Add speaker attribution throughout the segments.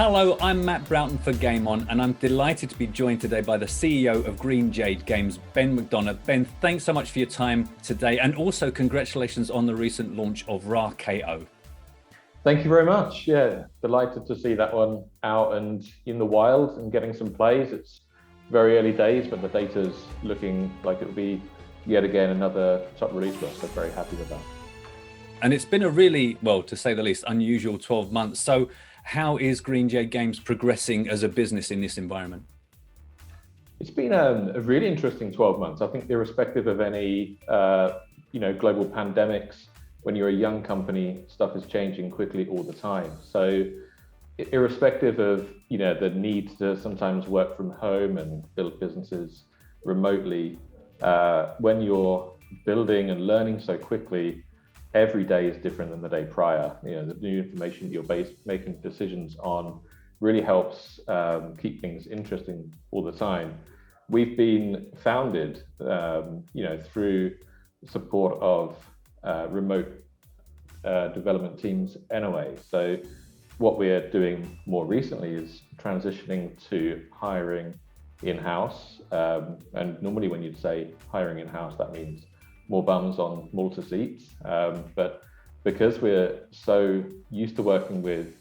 Speaker 1: Hello, I'm Matt Broughton for Game On, and I'm delighted to be joined today by the CEO of Green Jade Games, Ben McDonagh. Ben, thanks so much for your time today, and also congratulations on the recent launch of RA K.O.
Speaker 2: Thank you very much. Yeah, delighted to see that one out and in the wild and getting some plays. It's very early days, but the data's looking like it'll be yet again another top release for us. So very happy with that.
Speaker 1: And it's been a really, well, to say the least, unusual 12 months. So how is Green Jade Games progressing as a business in this environment?
Speaker 2: It's been a really interesting 12 months. I think irrespective of any global pandemics, when you're a young company, stuff is changing quickly all the time. So irrespective of the need to sometimes work from home and build businesses remotely, when you're building and learning so quickly, every day is different than the day prior. The new information you're making decisions on really helps keep things interesting all the time. We've been founded, through support of remote development teams anyway. So what we're doing more recently is transitioning to hiring in-house. And normally when you'd say hiring in-house, that means more bums on Malta seats. But because we're so used to working with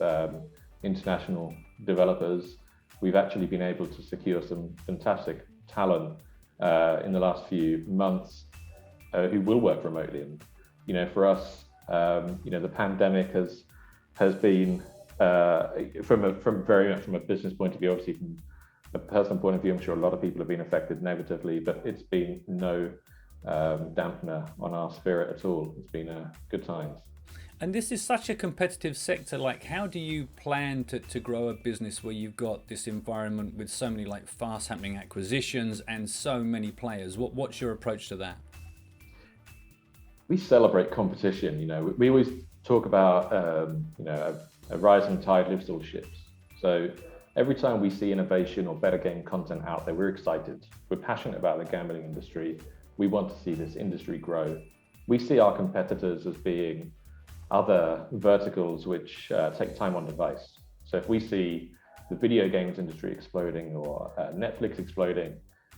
Speaker 2: international developers, we've actually been able to secure some fantastic talent in the last few months who will work remotely. And for us, the pandemic has been from very much from a business point of view, obviously from a personal point of view, I'm sure a lot of people have been affected negatively, but it's been no dampener on our spirit at all. It's been good times.
Speaker 1: And this is such a competitive sector. Like, how do you plan to grow a business where you've got this environment with so many fast happening acquisitions and so many players? What's your approach to that?
Speaker 2: We celebrate competition. We always talk about a rising tide lifts all ships. So every time we see innovation or better game content out there, we're excited. We're passionate about the gambling industry. We want to see this industry grow. We see our competitors as being other verticals which take time on device. So if we see the video games industry exploding or Netflix exploding,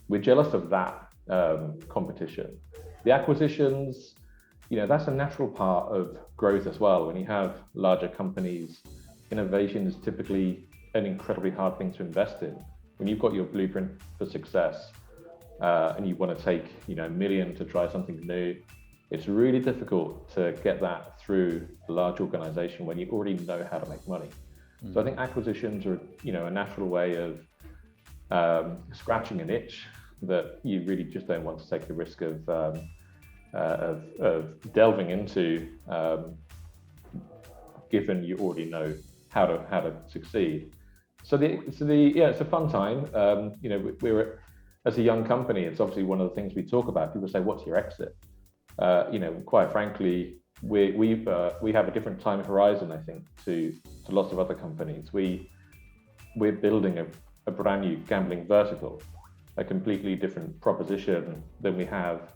Speaker 2: we're jealous of that competition. The acquisitions, that's a natural part of growth as well. When you have larger companies, innovation is typically an incredibly hard thing to invest in. When you've got your blueprint for success, and you want to take $1 million to try something new, it's really difficult to get that through a large organization when you already know how to make money. So I think acquisitions are a natural way of scratching an itch that you really just don't want to take the risk of delving into, given you already know how to succeed. So it's a fun time. We're as a young company, it's obviously one of the things we talk about. People say, "What's your exit?" Quite frankly, we have a different time horizon, I think, to lots of other companies. We're building a brand new gambling vertical, a completely different proposition than we have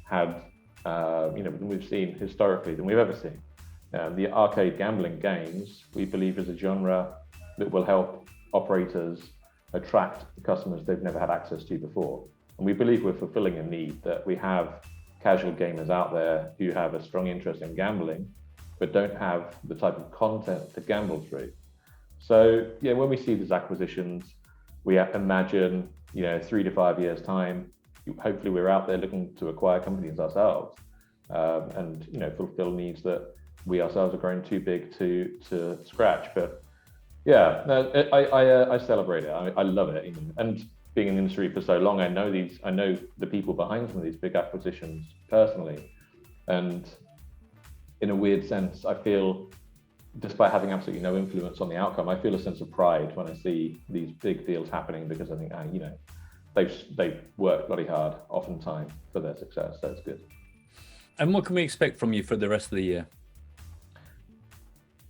Speaker 2: had, than we've seen historically, than we've ever seen. The arcade gambling games, we believe, is a genre that will help operators attract customers they've never had access to before. And we believe we're fulfilling a need, that we have casual gamers out there who have a strong interest in gambling, but don't have the type of content to gamble through. So when we see these acquisitions, we imagine, 3 to 5 years time, hopefully we're out there looking to acquire companies ourselves, and fulfill needs that we ourselves are growing too big to scratch. But I celebrate it. I love it. And being in the industry for so long, I know the people behind some of these big acquisitions personally. And in a weird sense, I feel, despite having absolutely no influence on the outcome, I feel a sense of pride when I see these big deals happening, because I think, they've worked bloody hard oftentimes for their success. So it's good.
Speaker 1: And what can we expect from you for the rest of the year?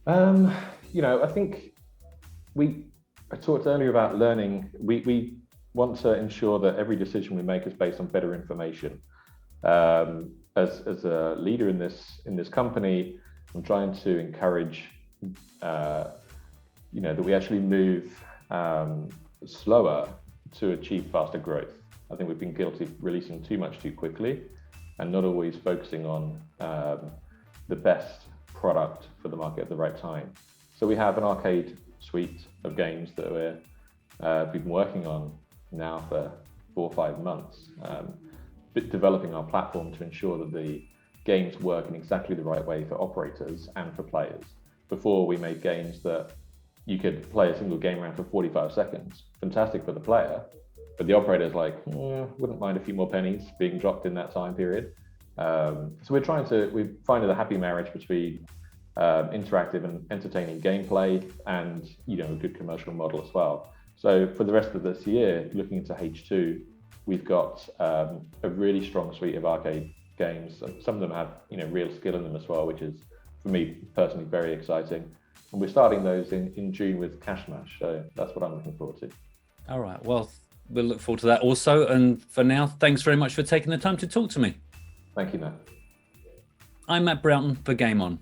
Speaker 2: I think I talked earlier about learning. We want to ensure that every decision we make is based on better information. As a leader in this company, I'm trying to encourage that we actually move slower to achieve faster growth. I think we've been guilty of releasing too much too quickly and not always focusing on the best product for the market at the right time. So we have an arcade suite of games that we've been working on now for 4 or 5 months, developing our platform to ensure that the games work in exactly the right way for operators and for players. Before, we made games that you could play a single game around for 45 seconds. Fantastic for the player, but the operator's like, wouldn't mind a few more pennies being dropped in that time period. So we're finding a happy marriage between interactive and entertaining gameplay and a good commercial model as well. So for the rest of this year, looking into H2, we've got a really strong suite of arcade games. Some of them have real skill in them as well, which is for me personally very exciting. And we're starting those in June with Cash Mash, so that's what I'm looking forward to.
Speaker 1: All right, well, we'll look forward to that also. And for now, thanks very much for taking the time to talk to me.
Speaker 2: Thank you, Matt.
Speaker 1: I'm Matt Broughton for Game On.